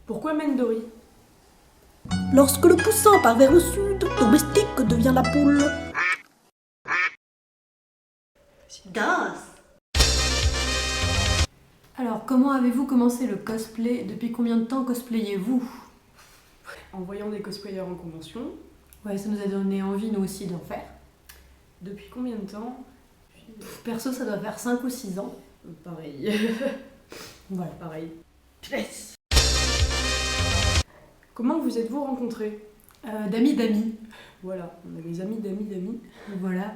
Pourquoi Mendori? Lorsque le poussin part vers le sud, domestique devient la poule. Alors, comment avez-vous commencé le cosplay? Depuis combien de temps cosplayez-vous? En voyant des cosplayers en convention. Ouais, ça nous a donné envie, nous aussi, d'en faire. Depuis combien de temps? Perso, ça doit faire 5 ou 6 ans. Pareil. Voilà. Pareil. Comment vous êtes-vous rencontrés? D'amis d'amis. Voilà, on a des amis d'amis d'amis. Voilà.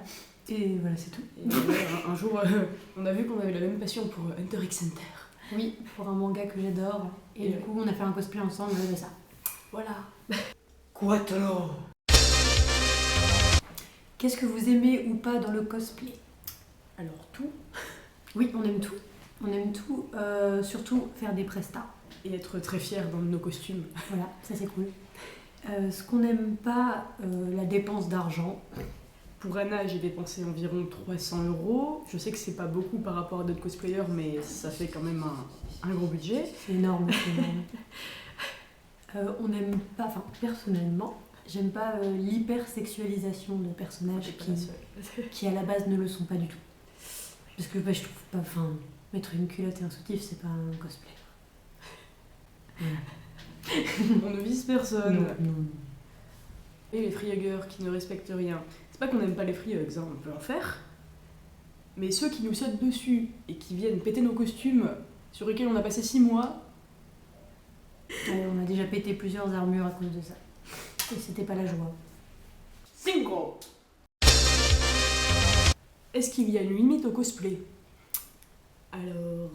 Et voilà, c'est tout. Et un jour, on a vu qu'on avait la même passion pour Hunter x Hunter. Oui, pour un manga que j'adore. Et du coup, on a fait un cosplay ensemble de ça. Voilà. Quattro. Qu'est-ce que vous aimez ou pas dans le cosplay? Alors tout. Oui, on aime tout. On aime tout. Surtout faire des prestats. Et être très fiers dans nos costumes. Voilà, ça c'est cool. Ce qu'on n'aime pas, la dépense d'argent. Pour Anna, j'ai dépensé environ 300 €. Je sais que c'est pas beaucoup par rapport à d'autres cosplayers, mais ça fait quand même un gros budget. C'est énorme, c'est énorme. On n'aime pas, enfin personnellement, j'aime pas l'hypersexualisation de personnages qui à la base ne le sont pas du tout. Parce que je trouve pas, enfin, mettre une culotte et un soutif, c'est pas un cosplay. Voilà. On ne vise personne. Non. Et les free-huggers qui ne respectent rien. C'est pas qu'on n'aime pas les free-hugs, hein, on peut en faire. Mais ceux qui nous sautent dessus et qui viennent péter nos costumes sur lesquels on a passé 6 mois. On a déjà pété plusieurs armures à cause de ça. Et c'était pas la joie. Cinco. Est-ce qu'il y a une limite au cosplay? Alors,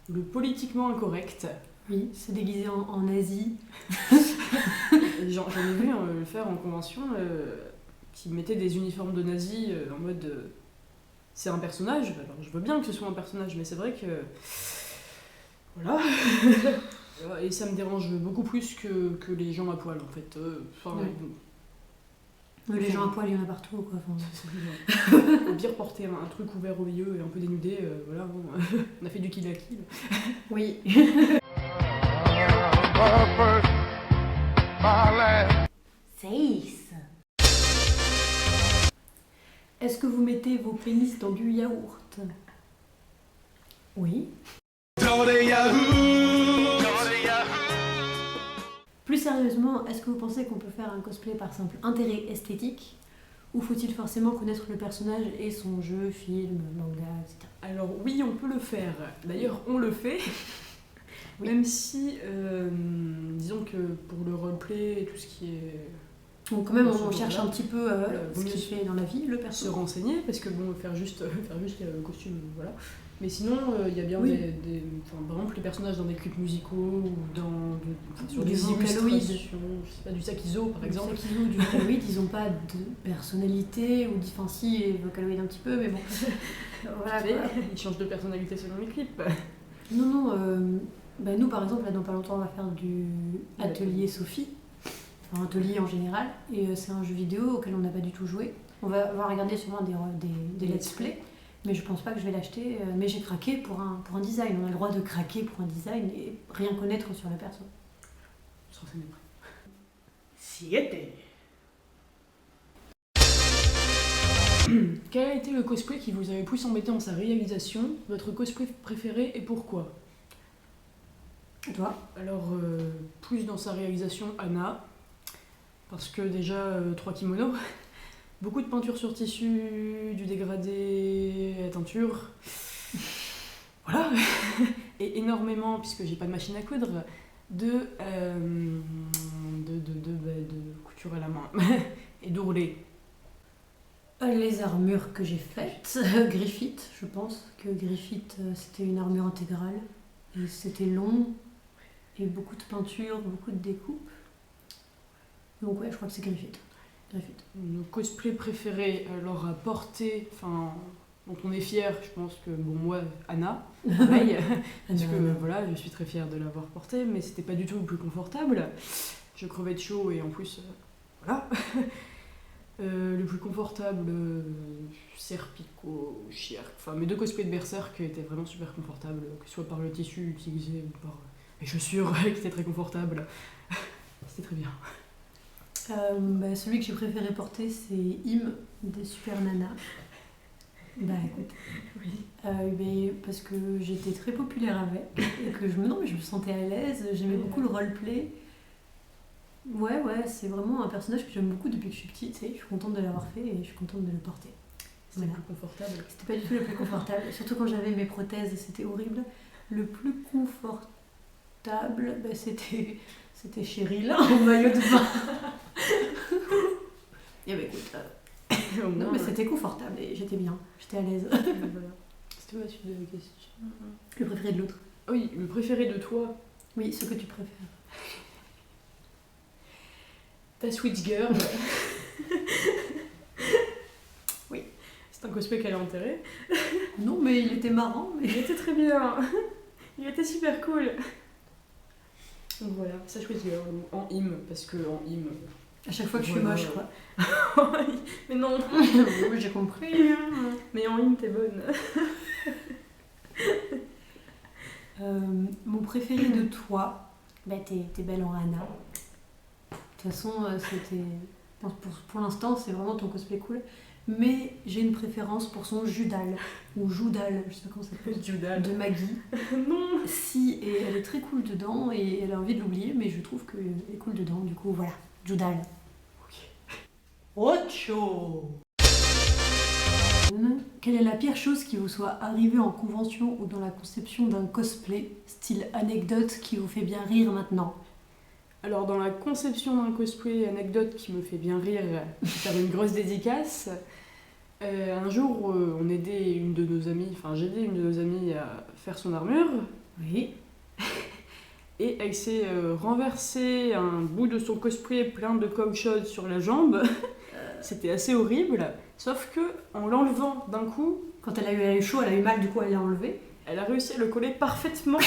le politiquement incorrect. Oui, se déguiser en Asie. J'en ai vu le faire en convention, qui mettait des uniformes de nazis en mode c'est un personnage. Alors je veux bien que ce soit un personnage, mais c'est vrai que voilà. Et ça me dérange beaucoup plus que les gens à poil en fait. Ouais. Les gens à poil, il y en a partout quoi. Au pire porter un truc ouvert au milieu et un peu dénudé, voilà. Bon, on a fait du kill à kill. Oui. 6. Est-ce que vous mettez vos pénis dans du yaourt? Oui. Plus sérieusement, est-ce que vous pensez qu'on peut faire un cosplay par simple intérêt esthétique? Ou faut-il forcément connaître le personnage et son jeu, film, manga, etc. Alors oui, on peut le faire. D'ailleurs, on le fait. Oui. Même si, disons que pour le roleplay et tout ce qui est... Donc quand même, on cherche un petit peu ce vaut qu'il mieux fait dans la vie, le se perso. renseigner, parce que bon, faire juste le costume, voilà. Mais sinon, il y a bien Oui. enfin, par exemple, les personnages dans des clips musicaux ou sur Du des Vocaloid. illustrations, je sais pas, du Sakizo par exemple. Ceux qui jouent du Vocaloid, ils n'ont pas de personnalité, ou enfin si, et Vocaloid un petit peu, mais bon. Voilà quoi. Ils changent de personnalité selon les clips. Non, nous par exemple, là dans pas longtemps, on va faire du Atelier Sophie, enfin atelier en général, et c'est un jeu vidéo auquel on n'a pas du tout joué. On va regarder sûrement des let's play, mais je pense pas que je vais l'acheter, mais j'ai craqué pour un design. On a le droit de craquer pour un design et rien connaître sur le perso. Je renseigne après. 7. Quel a été le cosplay qui vous avait plus embêté en sa réalisation? Votre cosplay préféré et pourquoi? Et toi? Alors, plus dans sa réalisation, Anna, parce que déjà, 3 kimonos, beaucoup de peinture sur tissu, du dégradé à teinture, voilà, et énormément, puisque j'ai pas de machine à coudre, de couture à la main, et d'ourler. Les armures que j'ai faites, Griffith, je pense que Griffith c'était une armure intégrale, et c'était long, et beaucoup de peinture, beaucoup de découpe. Donc ouais, je crois que c'est Griffith. Nos cosplays préférés, alors à porter, enfin, dont on est fier, je pense que, bon, moi, Anna, pareil, parce que voilà, je suis très fière de l'avoir porté, mais c'était pas du tout le plus confortable. Je crevais de chaud et en plus, voilà. Le plus confortable, Serpico, Chierk, enfin mes 2 cosplays de Berserk étaient vraiment super confortables, que ce soit par le tissu utilisé ou par mes chaussures qui étaient très confortables. C'était très bien. Celui que j'ai préféré porter, c'est Im des Super Nana. Bah écoute, Oui. parce que j'étais très populaire avec et que je me sentais à l'aise, j'aimais beaucoup le roleplay. Ouais, c'est vraiment un personnage que j'aime beaucoup depuis que je suis petite et je suis contente de l'avoir fait et je suis contente de le porter. C'était Voilà. plus confortable. C'était pas du tout le plus confortable, surtout quand j'avais mes prothèses, c'était horrible. Le plus confortable, c'était Cheryl en maillot de bain. Et bah écoute, non mais c'était confortable et j'étais bien, j'étais à l'aise. Voilà. C'était quoi la suite de la question? Le préféré de l'autre. Oui, le préféré de toi, Oui, ce que tu préfères. ta Switch Girl. Oui. C'est un cosplay qu'elle a enterré. Non mais il était marrant, mais... Il était très bien. Il était super cool. Donc voilà, sa Switch Girl en hymne, parce que en hymne. À chaque fois que je suis Voilà. moche, quoi. Mais non. Oui, j'ai compris. Mais en hymne, t'es bonne. Mon préféré de toi, t'es belle en Anna. De toute façon, c'était... Pour l'instant, c'est vraiment ton cosplay cool. Mais j'ai une préférence pour son Judal, ou Joudal, je sais pas comment ça s'appelle, Judal. de Maggie. Non. Si, et elle est très cool dedans, et elle a envie de l'oublier, mais je trouve qu'elle est cool dedans, du coup, voilà, Judal. Ocho. Quelle est la pire chose qui vous soit arrivée en convention ou dans la conception d'un cosplay, style anecdote qui vous fait bien rire maintenant? Alors dans la conception d'un cosplay, anecdote qui me fait bien rire, je vais faire une grosse dédicace. Un jour, on aidait une de nos amies, enfin j'ai aidé une de nos amies à faire son armure. Oui. Et elle s'est renversé un bout de son cosplay plein de coque chaude sur la jambe. C'était assez horrible. Sauf que en l'enlevant d'un coup, Quand elle a eu chaud, elle a eu mal, du coup elle l'a enlevé. elle a réussi à le coller parfaitement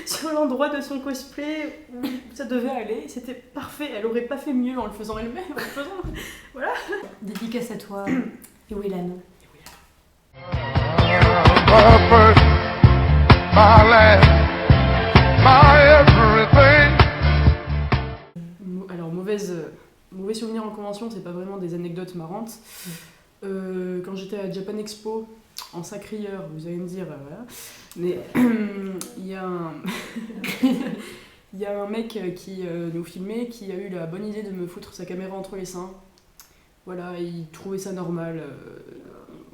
sur l'endroit de son cosplay où ça devait aller. C'était parfait. Elle aurait pas fait mieux en le faisant elle-même. En le faisant. Dédicace à toi et Willan. First, my last, my everything. Alors, mauvais souvenir en convention, c'est pas vraiment des anecdotes marrantes. Quand j'étais à Japan Expo, en sacrieur, vous allez me dire, voilà. Mais il y a un mec qui nous filmait qui a eu la bonne idée de me foutre sa caméra entre les seins. Voilà, il trouvait ça normal.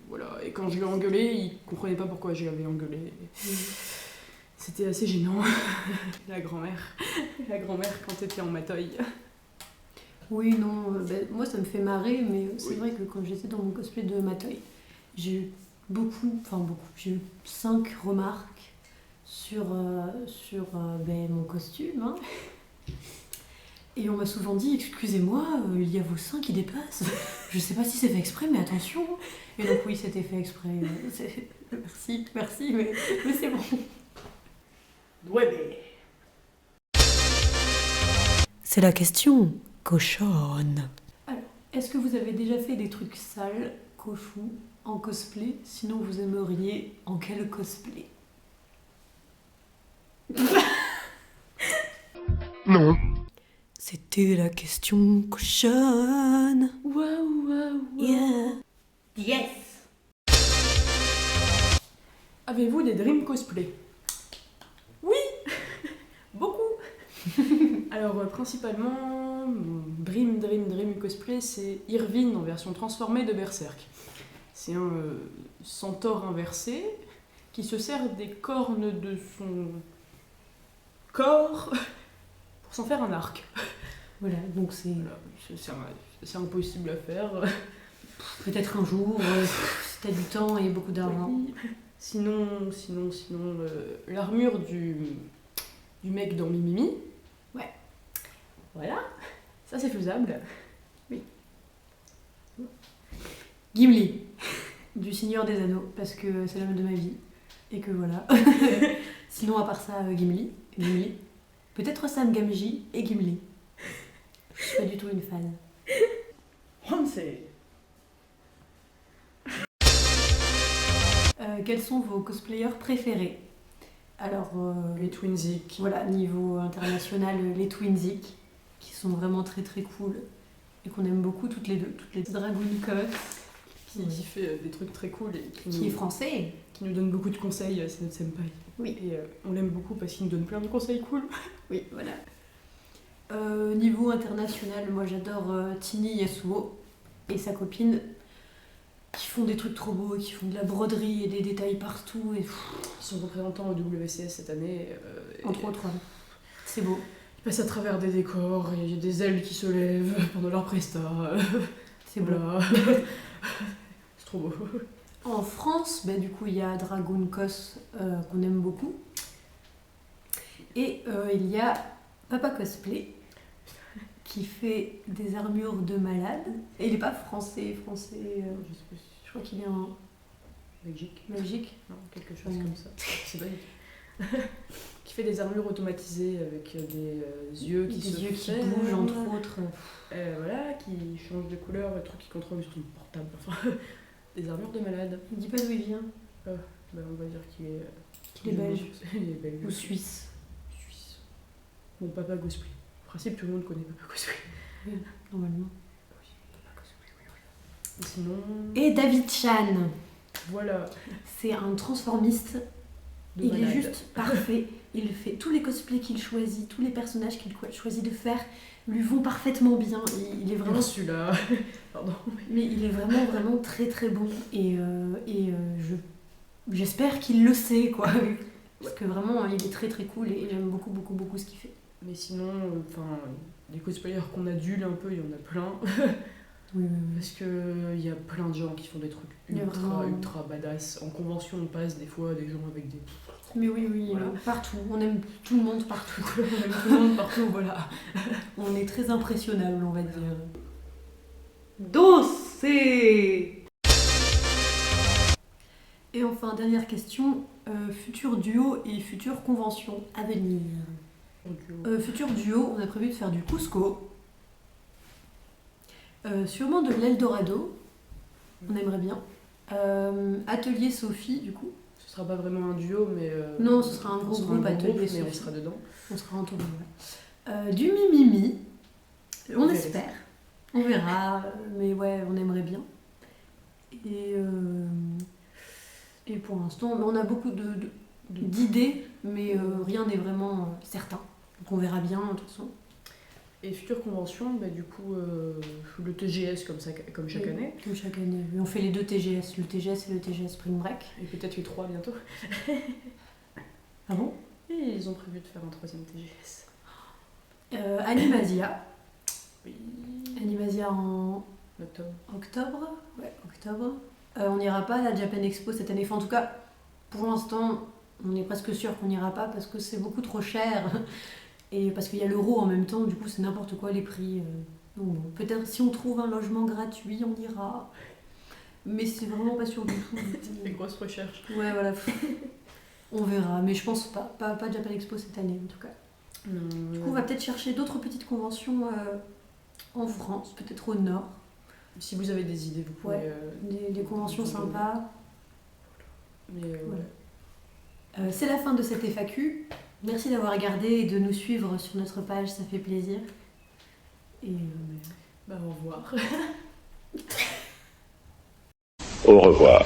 Voilà. Et quand je l'ai engueulé, il comprenait pas pourquoi je l'avais engueulé. C'était assez gênant. La grand-mère quand t'étais en matoy. Oui, non, moi ça me fait marrer, mais c'est vrai que quand j'étais dans mon cosplay de Matoy, j'ai eu j'ai eu 5 remarques sur mon costume. Hein. Et on m'a souvent dit, excusez-moi, il y a vos seins qui dépassent. Je sais pas si c'est fait exprès, mais attention. Et donc oui, c'était fait exprès. Merci, mais c'est bon. Ouais, mais... C'est la question cochonne. Est-ce que vous avez déjà fait des trucs sales, cochons, en cosplay? Sinon, vous aimeriez en quel cosplay? Non. C'était la question cochonne. Waouh. Yeah. Yes. Avez-vous des dream cosplay? Oui. Beaucoup. Alors principalement, mon dream cosplay, c'est Irvine en version transformée de Berserk. C'est un centaure inversé qui se sert des cornes de son corps pour s'en faire un arc. Voilà, donc c'est Voilà, c'est impossible à faire. peut-être un jour, si t'as du temps et beaucoup d'argent. Sinon, l'armure du mec dans Mimimi. Ouais. Voilà, ça c'est faisable. Oui. Gimli, du Seigneur des Anneaux, parce que c'est l'homme de ma vie. Et que voilà. Sinon, à part ça, Gimli. Peut-être Sam Gamgee et Gimli. Je suis pas du tout une fan. Quels sont vos cosplayers préférés? Alors, Les Twinsies. voilà, niveau international, les Twinsies, qui sont vraiment très très cool et qu'on aime beaucoup toutes les deux. Toutes les Dragon Coast, Qui fait des trucs très cool et qui est français. qui nous donne beaucoup de conseils, c'est notre senpai. Oui. Et on l'aime beaucoup parce qu'il nous donne plein de conseils cool. Oui, voilà. Niveau international, moi j'adore Tini Yasuo et sa copine qui font des trucs trop beaux, qui font de la broderie et des détails partout. Et, Ils sont représentants au WCS cette année. entre autres, ouais. C'est beau. Ils passent à travers des décors, et il y a des ailes qui se lèvent pendant leur presta. C'est beau. Voilà. C'est trop beau. En France, bah, du coup, il y a Dragon Cos qu'on aime beaucoup. Et il y a Papa Cosplay qui fait des armures de malade. Et il n'est pas français. Je crois qu'il est en Belgique. Belgique. Non, quelque chose comme ça. C'est pas du tout. Qui fait des armures automatisées avec des yeux qui Des se yeux qui ferment. bougent, entre autres. Voilà, qui changent de couleur, le truc qui contrôle sur son portable. Enfin, des armures de malade. Il dit pas d'où il vient. Bah, on va dire qu'il est. Qu'il est belge. Il est belge. Ou suisse. Suisse. Bon, Papa Cosplay. En principe, tout le monde connaît Papa Cosplay. Normalement. Et sinon. Et David Chan. Voilà. C'est un transformiste. De Il malade. est juste parfait. Il fait tous les cosplays qu'il choisit, tous les personnages qu'il choisit de faire lui vont parfaitement bien. Il est vraiment. Celui-là. Pardon. Mais il est vraiment vraiment très très bon et j'espère qu'il le sait quoi. Parce que vraiment il est très très cool et j'aime beaucoup beaucoup beaucoup ce qu'il fait. Mais sinon, enfin, des cosplayers qu'on adule un peu, il y en a plein. Oui. Parce qu'il y a plein de gens qui font des trucs Il y a vraiment- ultra badass. En convention, on passe des fois des gens avec des. Mais oui, Voilà. partout. On aime tout le monde partout. On aime tout le monde partout, voilà. On est très impressionnable, on va dire. Dossé. Et enfin, dernière question. Futur duo et future convention à venir. Futur duo, on a prévu de faire du Cusco. Sûrement de l'Eldorado. On aimerait bien. Atelier Sophie, du coup. Ce sera pas vraiment un duo, mais. Non, ce sera un gros groupe, Atelier mais Sophie. on sera dedans. On sera entouré. Du Mimimi. On verra. espère. On verra. Mais ouais, on aimerait bien. Et pour l'instant, on a beaucoup d'idées, mais rien n'est vraiment certain. Donc on verra bien, de toute façon. Et future convention, bah, du coup, le TGS comme chaque Oui. année. Comme chaque année. Oui, on fait les deux TGS, le TGS et le TGS Spring Break. Et peut-être les 3 bientôt. Ah bon? Et ils ont prévu de faire un 3ème TGS. Animasia. Oui. Animasia en Octobre. octobre. Ouais, octobre. On n'ira pas à la Japan Expo cette année. Enfin, en tout cas, pour l'instant, on est presque sûr qu'on n'ira pas parce que c'est beaucoup trop cher. Et parce qu'il y a l'euro en même temps, du coup, c'est n'importe quoi les prix. Donc bon, peut-être si on trouve un logement gratuit, on ira. Mais c'est vraiment pas sûr du tout. Des grosses recherches. Ouais, voilà. On verra, mais je pense pas. Pas Japan Expo cette année, en tout cas. Du coup, on va peut-être chercher d'autres petites conventions en France, peut-être au nord. Si vous avez des idées, vous pouvez. Ouais. Des conventions vous donner. sympas. Mais Voilà. C'est la fin de cette FAQ. Merci d'avoir regardé et de nous suivre sur notre page, ça fait plaisir. Et bah, au revoir. Au revoir.